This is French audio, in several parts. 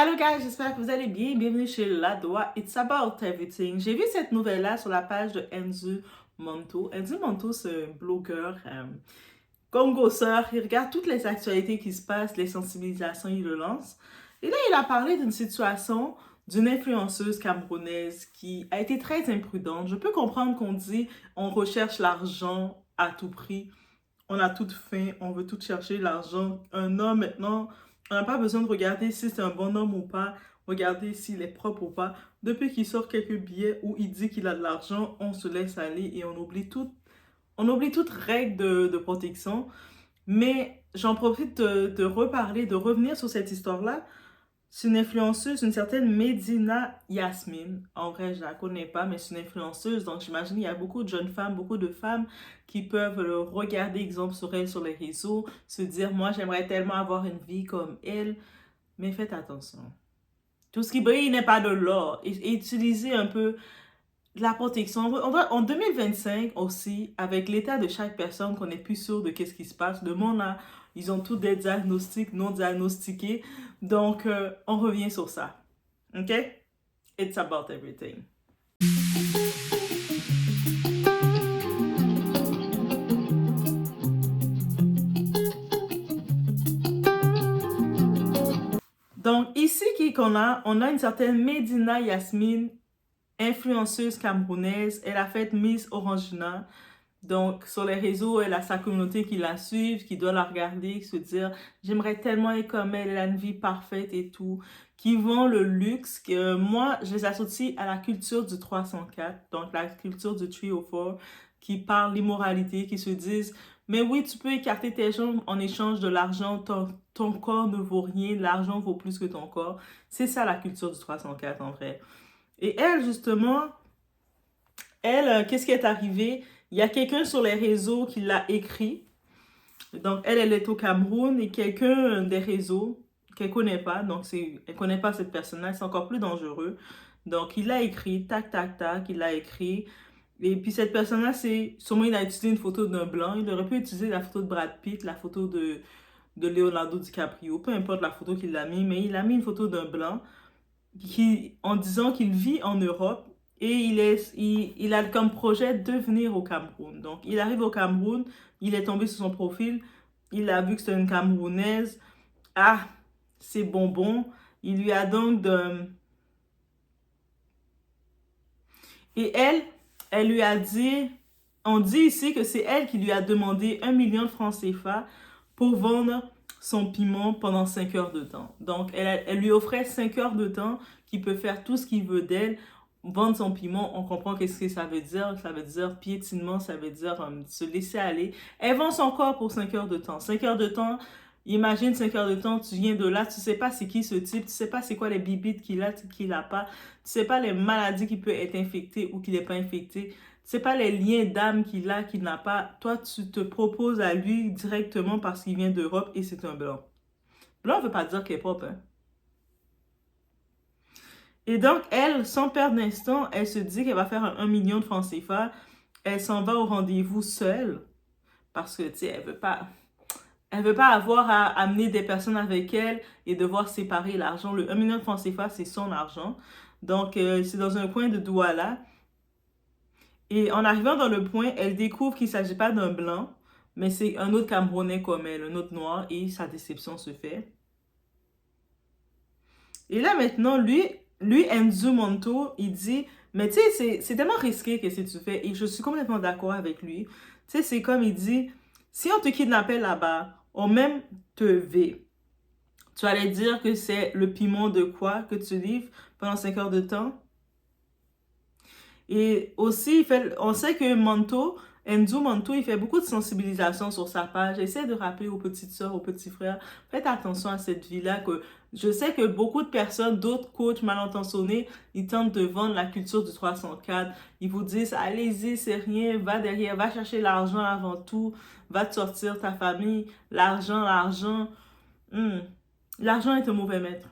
Allô guys, j'espère que vous allez bien. Bienvenue chez Ladoa. It's about everything. J'ai vu cette nouvelle-là sur la page de Enzo Monto. Enzo Monto, c'est un blogueur congosseur. Il regarde toutes les actualités qui se passent, les sensibilisations, il le lance. Et là, il a parlé d'une situation d'une influenceuse camerounaise qui a été très imprudente. Je peux comprendre qu'on dit on recherche l'argent à tout prix. On a toute faim, on veut tout chercher, l'argent. Un homme, maintenant, on n'a pas besoin de regarder si c'est un bon homme ou pas, regarder s'il est propre ou pas. Depuis qu'il sort quelques billets où il dit qu'il a de l'argent, on se laisse aller et on oublie toute règle de protection. Mais j'en profite de reparler, de revenir sur cette histoire-là. C'est une influenceuse, une certaine Medina Yasmine. En vrai, je la connais pas, mais c'est une influenceuse. Donc, j'imagine qu'il y a beaucoup de jeunes femmes, beaucoup de femmes qui peuvent regarder, exemple, sur elle, sur les réseaux, se dire, moi, j'aimerais tellement avoir une vie comme elle. Mais faites attention. Tout ce qui brille n'est pas de l'or. Et utilisez un peu la protection. En 2025 aussi, avec l'état de chaque personne, qu'on n'est plus sûr de qu'est-ce qui se passe. Le monde a, ils ont tous des diagnostics non diagnostiqués. Donc, on revient sur ça. OK? It's about everything. Donc, ici, on a une certaine Medina Yasmine, influenceuse camerounaise. Elle a fait Miss Orangina. Donc, sur les réseaux, elle a sa communauté qui la suit, qui doit la regarder, se dire, j'aimerais tellement être comme elle a une vie parfaite et tout, qui vend le luxe, que moi, je les associe à la culture du 304, donc la culture du 304, qui parle l'immoralité, qui se disent, mais oui, tu peux écarter tes jambes en échange de l'argent, ton corps ne vaut rien, l'argent vaut plus que ton corps. C'est ça la culture du 304 en vrai. Et elle, justement, qu'est-ce qui est arrivé? Il y a quelqu'un sur les réseaux qui l'a écrit. Donc, elle est au Cameroun et quelqu'un des réseaux qu'elle ne connaît pas, donc elle ne connaît pas cette personne-là, c'est encore plus dangereux. Donc, il l'a écrit, tac, tac, tac, il l'a écrit. Et puis, cette personne-là, sûrement, il a utilisé une photo d'un blanc. Il aurait pu utiliser la photo de Brad Pitt, la photo de Leonardo DiCaprio, peu importe la photo qu'il a mis, mais il a mis une photo d'un blanc en disant qu'il vit en Europe et il a comme projet de venir au Cameroun. Donc, il arrive au Cameroun, il est tombé sur son profil, il a vu que c'était une Camerounaise. Ah, c'est bonbon. Il lui a donc de... Et elle lui a dit, on dit ici que c'est elle qui lui a demandé 1 million de francs CFA pour vendre son piment pendant 5 heures de temps. Donc, elle lui offrait 5 heures de temps qu'il peut faire tout ce qu'il veut d'elle. Vendre son piment, on comprend qu'est-ce que ça veut dire. Ça veut dire piétinement, ça veut dire se laisser aller. Elle vend son corps pour 5 heures de temps. 5 heures de temps, imagine 5 heures de temps, tu viens de là, tu sais pas c'est qui ce type, tu sais pas c'est quoi les bibites qu'il a pas, tu sais pas les maladies qu'il peut être infecté ou qu'il n'est pas infecté, tu sais pas les liens d'âme qu'il a, qu'il n'a pas. Toi, tu te proposes à lui directement parce qu'il vient d'Europe et c'est un blanc. Blanc ne veut pas dire qu'il est propre, hein. Et donc, elle, sans perdre d'instant, elle se dit qu'elle va faire 1 million de francs CFA. Elle s'en va au rendez-vous seule parce que, tu sais, elle veut pas avoir à amener des personnes avec elle et devoir séparer l'argent. Le 1 million de francs CFA, c'est son argent. Donc, c'est dans un coin de Douala. Et en arrivant dans le point, elle découvre qu'il ne s'agit pas d'un blanc, mais c'est un autre Camerounais comme elle, un autre noir, et sa déception se fait. Et là, maintenant, Enzo Monto, il dit, mais tu sais, c'est tellement risqué que si tu fais, et je suis complètement d'accord avec lui. Tu sais, c'est comme il dit, si on te kidnappait là-bas, on même te V. Tu allais dire que c'est le piment de quoi que tu livres pendant 5 heures de temps. Et aussi, on sait que Enzo Manto, il fait beaucoup de sensibilisation sur sa page. Essaie de rappeler aux petites soeurs, aux petits frères, faites attention à cette vie-là. Que je sais que beaucoup de personnes, d'autres coachs mal intentionnés, ils tentent de vendre la culture du 304. Ils vous disent, allez-y, c'est rien, va derrière, va chercher l'argent avant tout, va te sortir ta famille, l'argent. L'argent est un mauvais maître.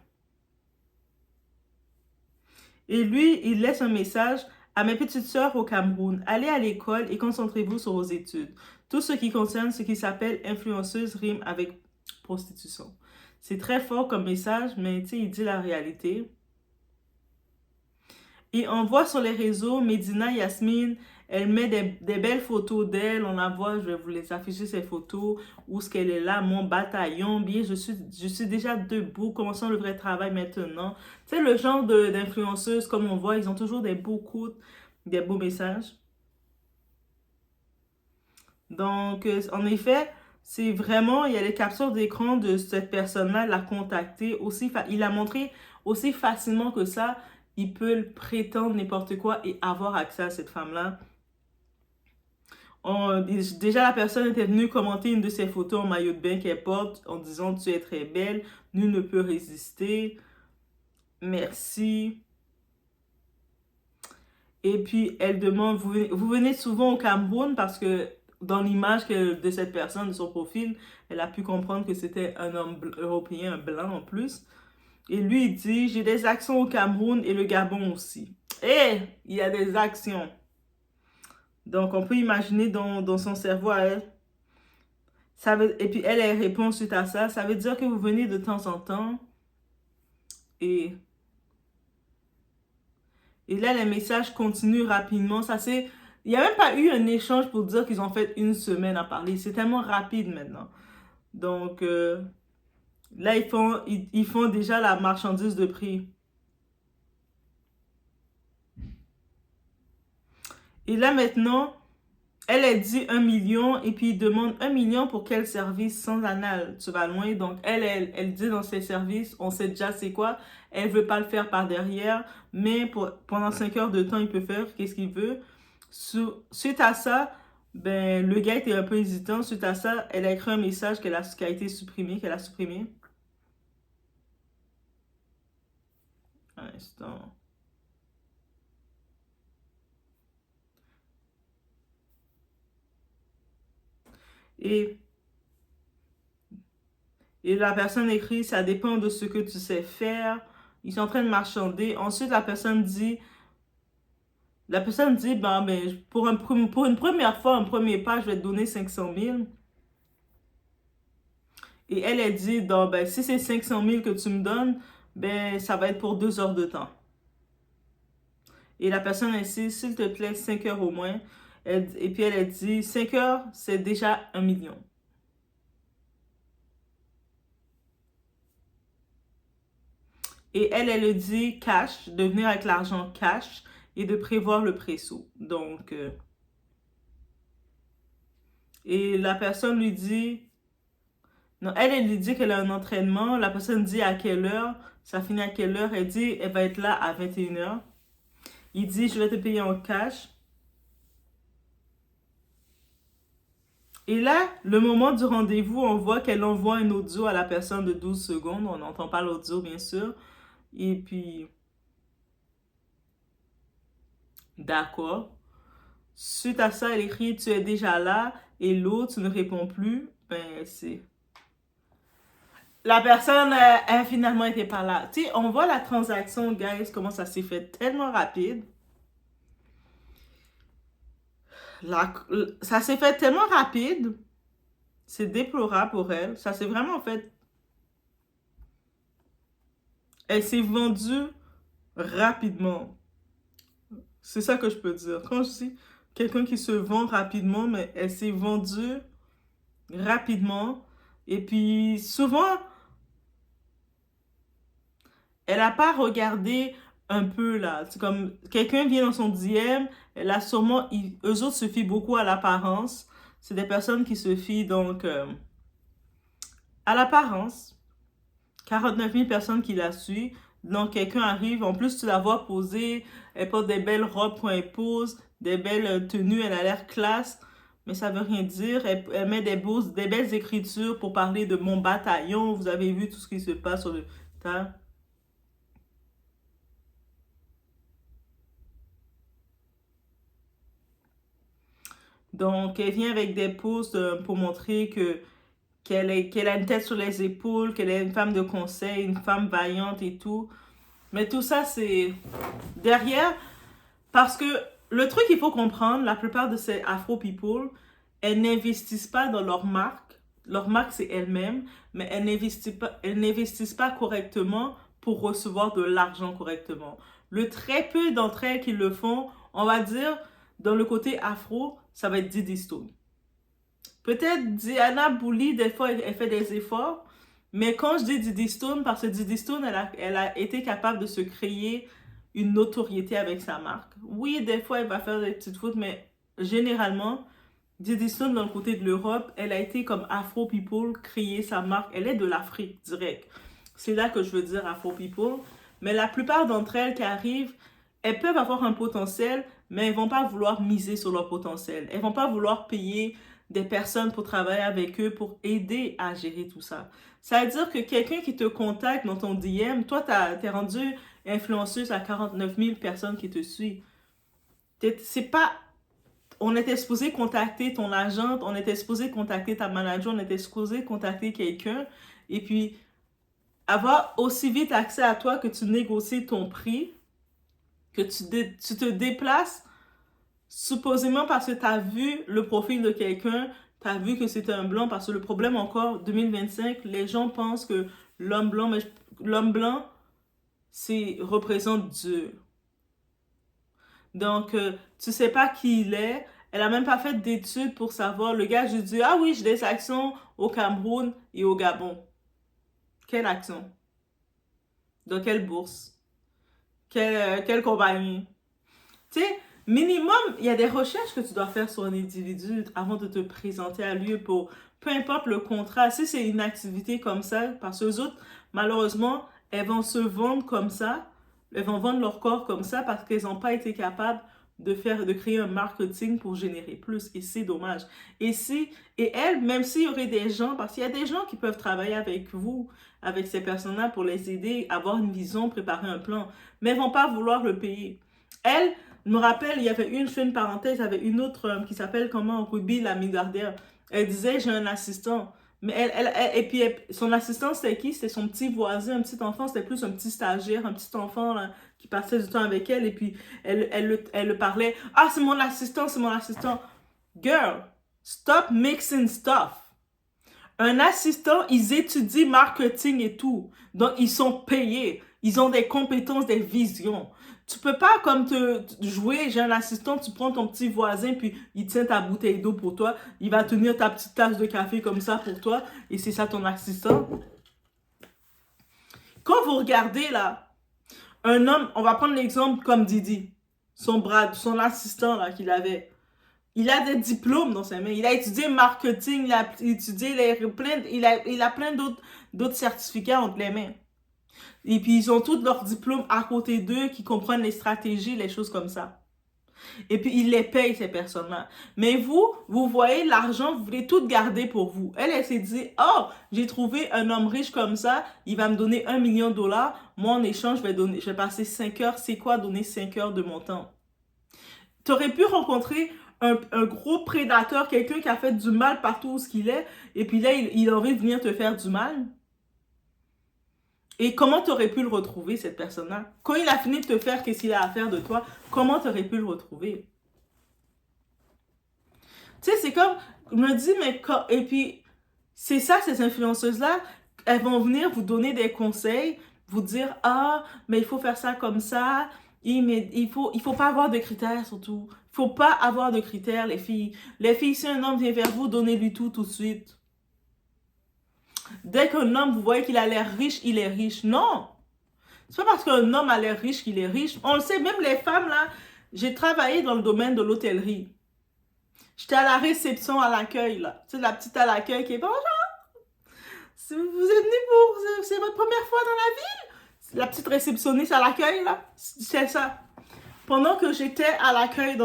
Et lui, il laisse un message à mes petites sœurs au Cameroun. Allez à l'école et concentrez-vous sur vos études. Tout ce qui concerne ce qui s'appelle influenceuse rime avec prostitution. C'est très fort comme message, mais tu sais, il dit la réalité. Et on voit sur les réseaux, Medina Yasmine, elle met des belles photos d'elle. On la voit, je vais vous les afficher, ces photos, où ce qu'elle est là, mon bataillon, bien, je suis déjà debout, commençons le vrai travail maintenant. Tu sais, le genre d'influenceuses, comme on voit, ils ont toujours des beaux quotes, des beaux messages. Donc, en effet, c'est vraiment, il y a les captures d'écran de cette personne-là, l'a contacté aussi, il a montré aussi facilement que ça, il peut prétendre n'importe quoi et avoir accès à cette femme-là. Déjà, la personne était venue commenter une de ses photos en maillot de bain qu'elle porte en disant tu es très belle, nul ne peut résister, merci. Et puis, elle demande, vous venez souvent au Cameroun parce que dans l'image de cette personne, de son profil, elle a pu comprendre que c'était un homme européen, un blanc en plus. Et lui, il dit, j'ai des actions au Cameroun et le Gabon aussi. Et il y a des actions. Donc, on peut imaginer dans son cerveau à elle. Et puis, elle répond suite à ça. Ça veut dire que vous venez de temps en temps. Et là, les messages continuent rapidement. Il n'y a même pas eu un échange pour dire qu'ils ont fait une semaine à parler. C'est tellement rapide maintenant. Donc, là, ils font déjà la marchandise de prix. Et là, maintenant, elle dit 1 million et puis il demande 1 million pour quel service sans anal. Tu vas loin. Donc, elle dit dans ses services, on sait déjà c'est quoi. Elle veut pas le faire par derrière, mais pendant 5 heures de temps, il peut faire qu'est-ce qu'il veut. Suite à ça, ben, le gars était un peu hésitant. Suite à ça, elle a écrit un message qui a été supprimé, qu'elle a supprimé. Un instant. Et la personne écrit, ça dépend de ce que tu sais faire. Ils sont en train de marchander. Ensuite, la personne dit, ben, pour une première fois, un premier pas, je vais te donner 500 000. Et elle dit, ben, si c'est 500 000 que tu me donnes, ben, ça va être pour 2 heures de temps. Et la personne insiste, s'il te plaît, 5 heures au moins. Et puis elle dit, 5 heures, c'est déjà 1 million. Et elle dit cash, de venir avec l'argent cash et de prévoir le présaut. Donc, et la personne lui dit, non, elle lui dit qu'elle a un entraînement. La personne dit à quelle heure, ça finit à quelle heure. Elle dit, elle va être là à 21 heures. Il dit, je vais te payer en cash. Et là, le moment du rendez-vous, on voit qu'elle envoie un audio à la personne de 12 secondes. On n'entend pas l'audio, bien sûr. Et puis, d'accord. Suite à ça, elle écrit, tu es déjà là. Et l'autre, tu ne réponds plus. Ben, c'est... La personne a finalement été pas là. Tu sais, on voit la transaction, guys, comment ça s'est fait tellement rapide. Ça s'est fait tellement rapide. C'est déplorable pour elle. Ça s'est vraiment fait... Elle s'est vendue rapidement. C'est ça que je peux dire. Quand je dis quelqu'un qui se vend rapidement, mais elle s'est vendue rapidement. Et puis, souvent, elle n'a pas regardé un peu là. C'est comme quelqu'un vient dans son DM, elle a sûrement... Eux autres se fient beaucoup à l'apparence. C'est des personnes qui se fient donc à l'apparence. 49 000 personnes qui la suivent. Donc, quelqu'un arrive, en plus, tu la vois poser, elle porte des belles robes quand elle pose, des belles tenues, elle a l'air classe, mais ça veut rien dire. Elle met des belles écritures pour parler de mon bataillon. Vous avez vu tout ce qui se passe sur le tas. Donc, elle vient avec des posts pour montrer qu'elle a une tête sur les épaules, qu'elle est une femme de conseil, une femme vaillante et tout. Mais tout ça, c'est derrière. Parce que le truc qu'il faut comprendre, la plupart de ces Afro people, elles n'investissent pas dans leur marque. leur marque c'est elles-mêmes, mais elles n'investissent pas correctement pour recevoir de l'argent correctement. Le très peu d'entre elles qui le font, on va dire, dans le côté afro, ça va être Diddy Stone. Peut-être Diana Bouli, des fois, elle fait des efforts, mais quand je dis Diddy Stone, parce que Diddy Stone, elle a été capable de se créer une notoriété avec sa marque. Oui, des fois, elle va faire des petites fautes, mais généralement, Diddy Stone, dans le côté de l'Europe, elle a été comme Afro People, créer sa marque. Elle est de l'Afrique, direct. C'est là que je veux dire Afro People. Mais la plupart d'entre elles qui arrivent, elles peuvent avoir un potentiel, mais elles vont pas vouloir miser sur leur potentiel. Elles vont pas vouloir payer des personnes pour travailler avec eux, pour aider à gérer tout ça. Ça veut dire que quelqu'un qui te contacte dans ton DM, toi, t'es rendu influenceuse à 49 000 personnes qui te suivent. C'est pas... On était supposé contacter ton agente, on était supposé contacter ta manager, on était supposé contacter quelqu'un, et puis avoir aussi vite accès à toi que tu négocies ton prix, que tu te déplaces supposément parce que tu as vu le profil de quelqu'un, tu as vu que c'est un blanc, parce que le problème encore, 2025, les gens pensent que l'homme blanc, mais l'homme blanc, représente Dieu. Donc, tu sais pas qui il est, elle a même pas fait d'études pour savoir. Le gars, je dis, ah oui, j'ai des actions au Cameroun et au Gabon. Quelle action? Dans quelle bourse? Quelle compagnie? Tu sais, minimum, il y a des recherches que tu dois faire sur un individu avant de te présenter à lui pour, peu importe le contrat, si c'est une activité comme ça, parce que les autres, malheureusement, elles vont se vendre comme ça, elles vont vendre leur corps comme ça parce qu'elles n'ont pas été capables de créer un marketing pour générer plus. Et c'est dommage. Et elles, même s'il y aurait des gens, parce qu'il y a des gens qui peuvent travailler avec vous, avec ces personnes-là pour les aider, avoir une vision, préparer un plan, mais elles vont pas vouloir le payer. Elles, je me rappelle, il y avait une, je fais une parenthèse, il y avait une autre qui s'appelle comment, Ruby, la milliardaire. Elle disait, j'ai un assistant. Mais et puis son assistant, c'était qui? C'était son petit voisin, un petit enfant, c'était plus un petit stagiaire, un petit enfant là, qui passait du temps avec elle. Et puis elle le parlait. Ah, c'est mon assistant, c'est mon assistant. Girl, stop mixing stuff. Un assistant, ils étudient marketing et tout. Donc, ils sont payés. Ils ont des compétences, des visions. Tu peux pas comme te jouer, j'ai un assistant, tu prends ton petit voisin, puis il tient ta bouteille d'eau pour toi. Il va tenir ta petite tasse de café comme ça pour toi. Et c'est ça ton assistant. Quand vous regardez là, un homme, on va prendre l'exemple comme Didi. Son assistant là qu'il avait. Il a des diplômes dans ses mains. Il a étudié marketing, il a étudié il a plein d'autres certificats entre les mains. Et puis, ils ont tous leurs diplômes à côté d'eux qui comprennent les stratégies, les choses comme ça. Et puis, ils les payent, ces personnes-là. Mais vous voyez l'argent, vous voulez tout garder pour vous. Elle s'est dit, oh, j'ai trouvé un homme riche comme ça, il va me donner $1 million. Moi, en échange, je vais passer 5 heures. C'est quoi donner 5 heures de mon temps? Tu aurais pu rencontrer un gros prédateur, quelqu'un qui a fait du mal partout où il est, et puis là, il aurait venir te faire du mal. Et comment tu aurais pu le retrouver, cette personne-là? Quand il a fini de te faire qu'est-ce qu'il a à faire de toi, comment tu aurais pu le retrouver? Tu sais, c'est comme, je me dis, mais et puis, c'est ça, ces influenceuses-là, elles vont venir vous donner des conseils, vous dire, ah, mais il faut faire ça comme ça, mais il faut pas avoir de critères, surtout. Il faut pas avoir de critères, les filles. Les filles, si un homme vient vers vous, donnez-lui tout de suite. Dès qu'un homme, vous voyez qu'il a l'air riche, il est riche. Non! C'est pas parce qu'un homme a l'air riche qu'il est riche. On le sait, même les femmes, là, j'ai travaillé dans le domaine de l'hôtellerie. J'étais à la réception, à l'accueil, là. Tu sais, la petite à l'accueil qui est bonjour. Si vous êtes venu c'est votre première fois dans la ville? La petite réceptionniste à l'accueil, là. C'est ça. Pendant que j'étais à l'accueil,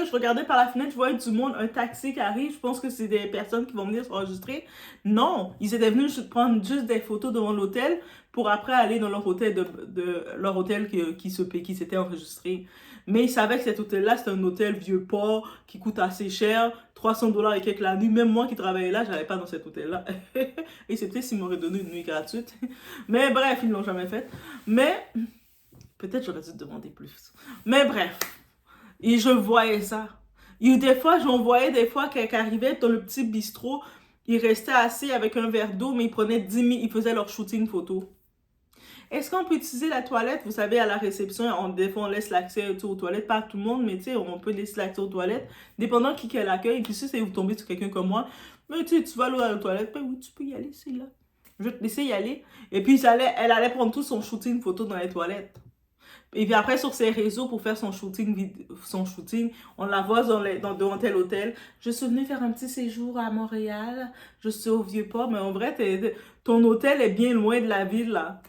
je regardais par la fenêtre, je voyais du monde, un taxi qui arrive. Je pense que c'est des personnes qui vont venir s'enregistrer. Non, ils étaient venus prendre juste des photos devant l'hôtel pour après aller dans leur hôtel, leur hôtel qui s'était enregistré. Mais ils savaient que cet hôtel-là, c'était un hôtel vieux port qui coûte assez cher, $300 et quelques la nuit. Même moi qui travaillais là, je n'allais pas dans cet hôtel-là. Et c'est peut-être s'ils m'auraient donné une nuit gratuite. Mais bref, ils ne l'ont jamais fait. Mais peut-être j'aurais dû demander plus. Mais bref, et je voyais ça. Et des fois, j'en voyais des fois qu'elle arrivait dans le petit bistrot, Ils restaient assis avec un verre d'eau, mais ils prenaient 10 000, ils faisaient leur shooting photo. Est-ce qu'on peut utiliser la toilette? Vous savez, à la réception, des fois, on laisse l'accès aux toilettes, pas à tout le monde, mais tu sais, on peut laisser l'accès aux toilettes, dépendant qui l'accueille. Et puis si vous tombez sur quelqu'un comme moi, mais tu vas aller à la toilette, ben oui, tu peux y aller, c'est là. Je vais te laisser y aller. Et puis, elle allait prendre tout son shooting photo dans les toilettes. Et puis après, sur ses réseaux, pour faire son shooting, on la voit devant tel hôtel. Je suis venue faire un petit séjour à Montréal. Je suis au Vieux-Port, mais en vrai, ton hôtel est bien loin de la ville, là.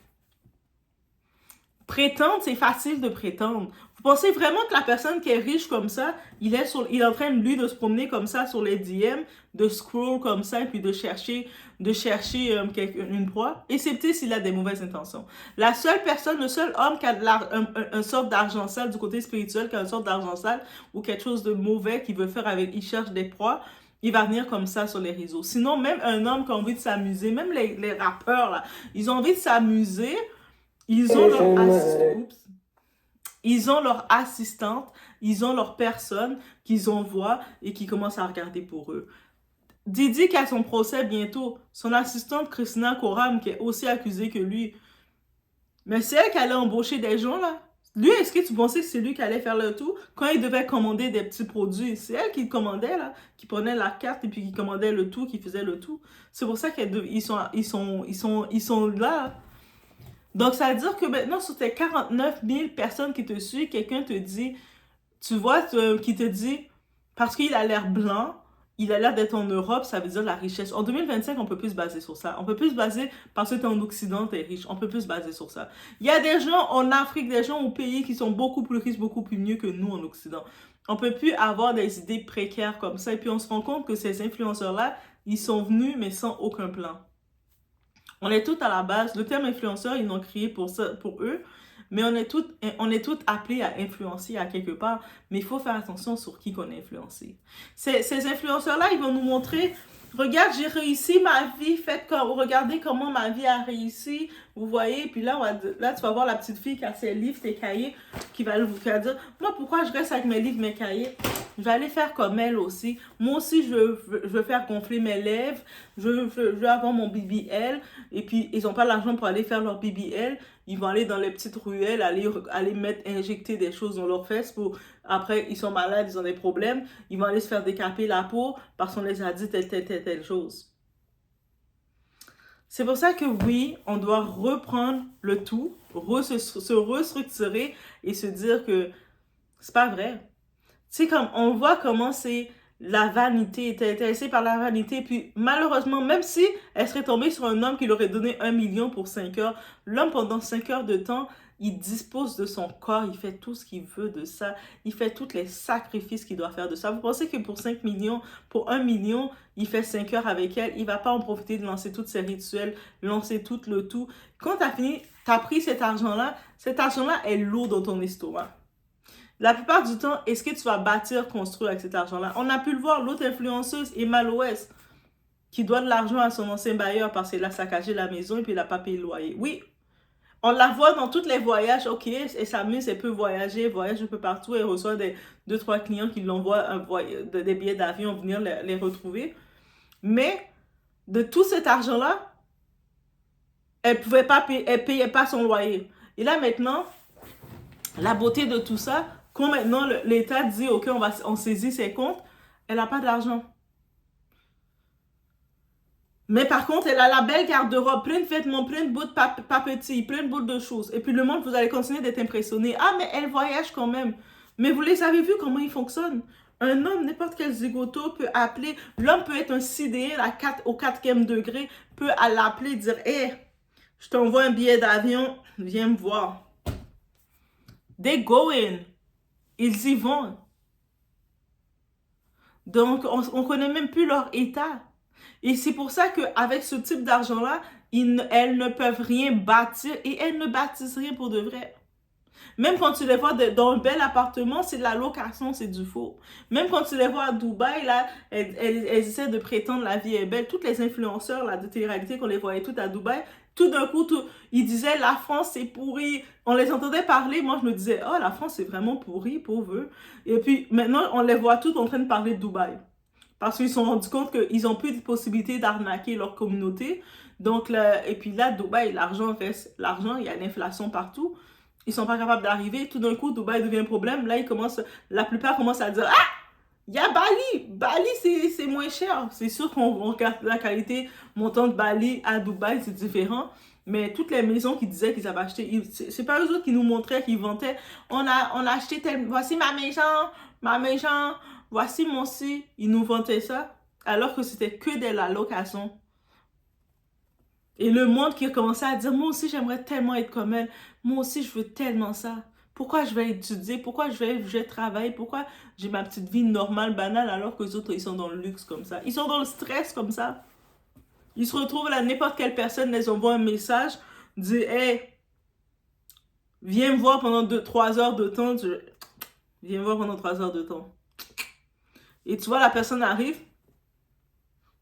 Prétendre, c'est facile de prétendre. Vous pensez vraiment que la personne qui est riche comme ça, il est en train, lui, de se promener comme ça sur les DM, de scroll comme ça, et puis de chercher une proie, excepté s'il a des mauvaises intentions. La seule personne, le seul homme qui a un sorte d'argent sale du côté spirituel, qui a une sorte d'argent sale, ou quelque chose de mauvais qu'il veut faire avec, il cherche des proies, il va venir comme ça sur les réseaux. Sinon, même un homme qui a envie de s'amuser, même les rappeurs, là, ils ont envie de s'amuser. Ils ont leur assistante, ils ont leur personne qu'ils envoient et qui commencent à regarder pour eux. Didi qui a son procès bientôt, son assistante Christina Koram qui est aussi accusée que lui. Mais c'est elle qui allait embaucher des gens là. Lui, est-ce que tu pensais que c'est lui qui allait faire le tout? Quand il devait commander des petits produits, c'est elle qui commandait là, qui prenait la carte et puis qui commandait le tout, qui faisait le tout. C'est pour ça qu'ils sont là. Donc, ça veut dire que maintenant, sur tes 49 000 personnes qui te suivent, quelqu'un te dit, tu vois, qui te dit, parce qu'il a l'air blanc, il a l'air d'être en Europe, ça veut dire la richesse. En 2025, on peut plus se baser sur ça. On peut plus se baser parce que tu es en Occident, tu es riche. On peut plus se baser sur ça. Il y a des gens en Afrique, des gens au pays qui sont beaucoup plus riches, beaucoup plus mieux que nous en Occident. On peut plus avoir des idées précaires comme ça. Et puis, on se rend compte que ces influenceurs-là, ils sont venus, mais sans aucun plan. On est tous à la base, le terme influenceur, ils l'ont créé pour ça, pour eux, mais on est tous appelés à influencer à quelque part, mais il faut faire attention sur qui qu'on est influencé. Ces influenceurs-là, ils vont nous montrer, regarde, j'ai réussi ma vie, regardez comment ma vie a réussi, vous voyez, puis là, tu vas voir la petite fille qui a ses livres, ses cahiers, qui va dire, moi, pourquoi je reste avec mes livres, mes cahiers? Je vais aller faire comme elle aussi. Moi aussi, je veux faire gonfler mes lèvres. Je veux avoir mon BBL. Et puis, ils n'ont pas l'argent pour aller faire leur BBL. Ils vont aller dans les petites ruelles, aller injecter des choses dans leurs fesses. Après, ils sont malades, ils ont des problèmes. Ils vont aller se faire décaper la peau parce qu'on les a dit telle chose. C'est pour ça que oui, on doit reprendre le tout, se restructurer et se dire que c'est pas vrai. Tu sais, comme on voit comment c'est la vanité, était intéressée par la vanité, puis malheureusement, même si elle serait tombée sur un homme qui lui aurait donné 1 million pour 5 heures, l'homme pendant 5 heures de temps, il dispose de son corps, il fait tout ce qu'il veut de ça, il fait tous les sacrifices qu'il doit faire de ça. Vous pensez que pour 5 millions, pour 1 million, il fait 5 heures avec elle, il va pas en profiter de lancer tous ses rituels, lancer tout le tout. Quand tu as fini, tu as pris cet argent-là est lourd dans ton estomac. La plupart du temps, est-ce que tu vas bâtir, construire avec cet argent-là? On a pu le voir, l'autre influenceuse, Emma Loès, qui doit de l'argent à son ancien bailleur parce qu'elle a saccagé la maison et puis elle n'a pas payé le loyer. Oui, on la voit dans tous les voyages. Ok, elle s'amuse, elle peut voyager, voyage un peu partout. Elle reçoit 2-3 clients qui l'envoient des billets d'avion venir les retrouver. Mais de tout cet argent-là, elle payait pas son loyer. Et là maintenant, la beauté de tout ça, quand maintenant l'État dit, OK, on saisit ses comptes, elle n'a pas d'argent. Mais par contre, elle a la belle garde-robe, plein de vêtements, plein de bouts de papeterie, plein de bouts de choses. Et puis le monde, vous allez continuer d'être impressionné. Ah, mais elle voyage quand même. Mais vous les avez vus comment ils fonctionnent? Un homme, n'importe quel zigoto peut appeler, l'homme peut être un CDL au 4e degré, peut l'appeler et dire, hé, je t'envoie un billet d'avion, viens me voir. They go in. Ils y vont. Donc, on ne connaît même plus leur état. Et c'est pour ça qu'avec ce type d'argent-là, elles ne peuvent rien bâtir et elles ne bâtissent rien pour de vrai. Même quand tu les vois dans un bel appartement, c'est de la location, c'est du faux. Même quand tu les vois à Dubaï, là, elles essaient de prétendre la vie est belle. Toutes les influenceurs là, de télé-réalité, qu'on les voyait toutes à Dubaï, tout d'un coup, ils disaient la France c'est pourri. On les entendait parler, moi je me disais, oh la France c'est vraiment pourri, pauvre. Et puis maintenant, on les voit toutes en train de parler de Dubaï. parce qu'ils se sont rendus compte qu'ils n'ont plus de possibilité d'arnaquer leur communauté. Donc, là, et puis là, Dubaï, l'argent reste l'argent, il y a l'inflation partout. Ils sont pas capables d'arriver. Tout d'un coup, Dubaï devient un problème. Là, la plupart commencent à dire, ah, il y a Bali. Bali, c'est moins cher. C'est sûr qu'on regarde la qualité montant de Bali à Dubaï, c'est différent. Mais toutes les maisons qui disaient qu'ils avaient acheté, c'est pas eux autres qui nous montraient, qui vantaient. On a acheté voici ma maison, voici mon si. Ils nous vantaient ça, alors que c'était que de la location. Et le monde qui a commencé à dire, moi aussi j'aimerais tellement être comme elle, moi aussi je veux tellement ça. Pourquoi je vais étudier, pourquoi je vais travailler, pourquoi j'ai ma petite vie normale, banale, alors que les autres ils sont dans le luxe comme ça. Ils sont dans le stress comme ça. Ils se retrouvent là, n'importe quelle personne les envoie un message, dit, hey, viens me voir pendant 3 heures de temps. Viens me voir pendant 3 heures de temps. Et tu vois, la personne arrive.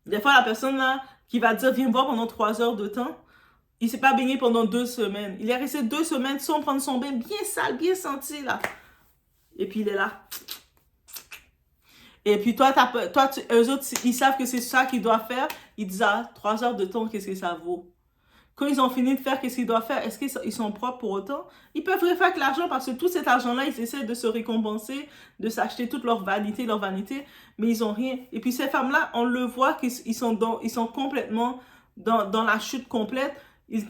Des fois, la personne là, qui va dire, viens me voir pendant 3 heures de temps, il s'est pas baigné pendant 2 semaines. Il est resté 2 semaines sans prendre son bain, bien sale, bien senti là. Et puis il est là. Et puis toi, eux autres, ils savent que c'est ça qu'ils doivent faire. Ils disent, ah, 3 heures de temps, qu'est-ce que ça vaut? Quand ils ont fini de faire, qu'est-ce qu'ils doivent faire? Est-ce qu'ils sont propres pour autant? Ils peuvent rien faire avec l'argent parce que tout cet argent-là, ils essaient de se récompenser, de s'acheter toute leur vanité, mais ils ont rien. Et puis ces femmes-là, on le voit qu'ils sont complètement dans la chute complète.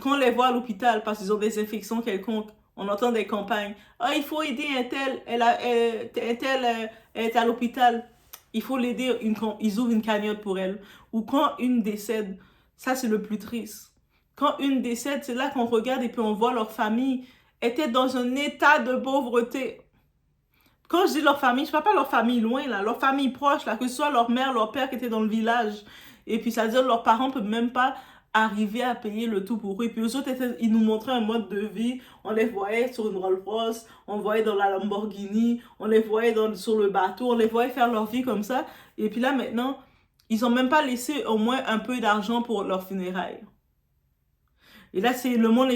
Quand on les voit à l'hôpital parce qu'ils ont des infections quelconques, on entend des campagnes. Ah, il faut aider un tel, elle est à l'hôpital. Il faut l'aider, ils ouvrent une cagnotte pour elle. Ou quand une décède, ça c'est le plus triste. Quand une décède, c'est là qu'on regarde et puis on voit leur famille était dans un état de pauvreté. Quand je dis leur famille, je ne parle pas de leur famille loin, là, leur famille proche, là, que ce soit leur mère, leur père qui était dans le village. Et puis, ça veut dire que leurs parents ne peuvent même pas arriver à payer le tout pour eux. Et puis, eux autres, ils nous montraient un mode de vie. On les voyait sur une Rolls-Royce, on les voyait dans la Lamborghini, on les voyait sur le bateau, on les voyait faire leur vie comme ça. Et puis là, maintenant, ils n'ont même pas laissé au moins un peu d'argent pour leurs funérailles. Et là, le monde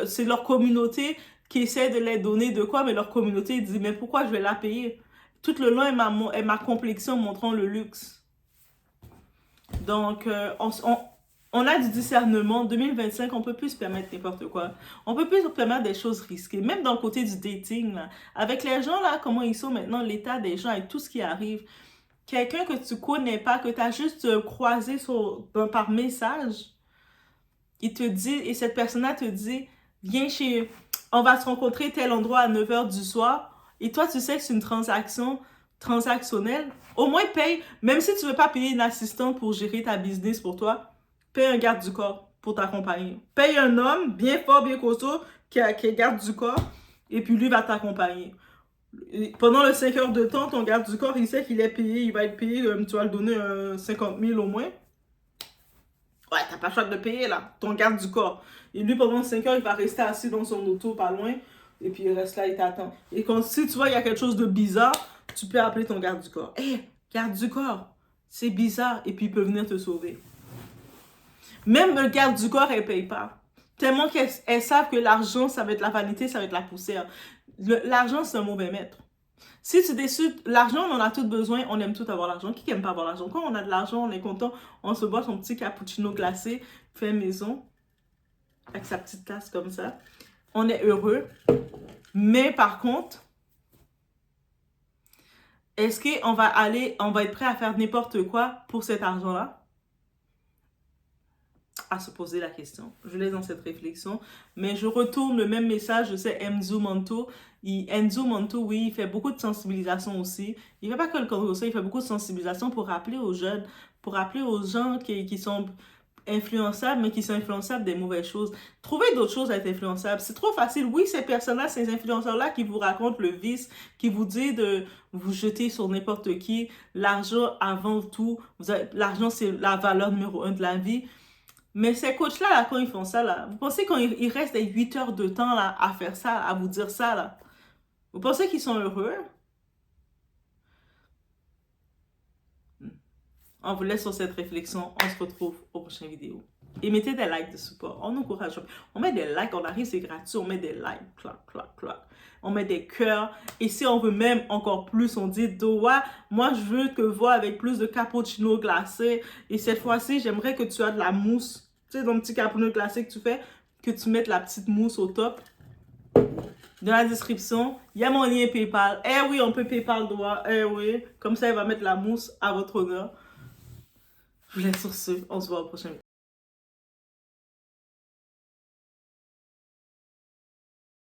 c'est leur communauté qui essaie de les donner de quoi, mais leur communauté dit, mais pourquoi je vais la payer? Tout le long, elle m'a complexé en montrant le luxe. Donc, on a du discernement. En 2025, on ne peut plus se permettre n'importe quoi. On ne peut plus se permettre des choses risquées. Même dans le côté du dating, là. Avec les gens, là, comment ils sont maintenant, l'état des gens et tout ce qui arrive. Quelqu'un que tu connais pas, que tu as juste croisé par message, il te dit, et cette personne-là te dit, viens on va se rencontrer tel endroit à 9 h du soir, et toi, tu sais que c'est une transaction transactionnelle, au moins paye, même si tu ne veux pas payer une assistante pour gérer ta business pour toi, paye un garde du corps pour t'accompagner. Paye un homme bien fort, bien costaud, qui est garde du corps, et puis lui va t'accompagner. Pendant les 5 heures de temps, ton garde du corps, il sait qu'il est payé, il va être payé, tu vas le donner 50 000 au moins. Ouais, t'as pas le choix de payer, là, ton garde du corps. Et lui, pendant 5 heures, il va rester assis dans son auto, pas loin. Et puis, il reste là, il t'attend. Et si tu vois, il y a quelque chose de bizarre, tu peux appeler ton garde du corps. Hé, garde du corps, c'est bizarre. Et puis, il peut venir te sauver. Même le garde du corps, elle paye pas. Tellement qu'elles savent que l'argent, ça va être la vanité, ça va être la poussière. L'argent, c'est un mauvais maître. Si tu décides, l'argent, on en a tous besoin, on aime tout avoir l'argent. Qui n'aime pas avoir l'argent? Quand on a de l'argent, on est content, on se boit son petit cappuccino glacé, fait maison, avec sa petite tasse comme ça. On est heureux. Mais par contre, est-ce qu'on va être prêt à faire n'importe quoi pour cet argent-là? À se poser la question. Je laisse dans cette réflexion. Mais je retourne le même message. Je sais, Enzo Manto, oui, il fait beaucoup de sensibilisation aussi. Il ne fait pas que le Congo, il fait beaucoup de sensibilisation pour rappeler aux jeunes, pour rappeler aux gens qui sont influençables, mais qui sont influençables des mauvaises choses. Trouvez d'autres choses à être influençables. C'est trop facile. Oui, ces personnes-là, ces influenceurs-là qui vous racontent le vice, qui vous disent de vous jeter sur n'importe qui. L'argent avant tout. L'argent, c'est la valeur numéro 1 de la vie. Mais ces coachs-là, là, quand ils font ça, là, vous pensez qu'il reste des 8 heures de temps là, à faire ça, à vous dire ça, là? Vous pensez qu'ils sont heureux? On vous laisse sur cette réflexion. On se retrouve aux prochaines vidéos. Et mettez des likes de support. On encourage. On met des likes. On arrive, c'est gratuit. On met des likes. Clac, clac, clac. on met des cœurs. Et si on veut même encore plus, on dit Doa, moi je veux te voir avec plus de cappuccino glacé. Et cette fois-ci, j'aimerais que tu aies de la mousse. Tu sais, ton petit cappuccino glacé que tu fais, que tu mettes la petite mousse au top. Dans la description, il y a mon lien PayPal. Eh oui, on peut PayPal Doa. Eh oui. Comme ça, il va mettre la mousse à votre honneur. Je vous laisse sur ce. On se voit au prochain vidéo.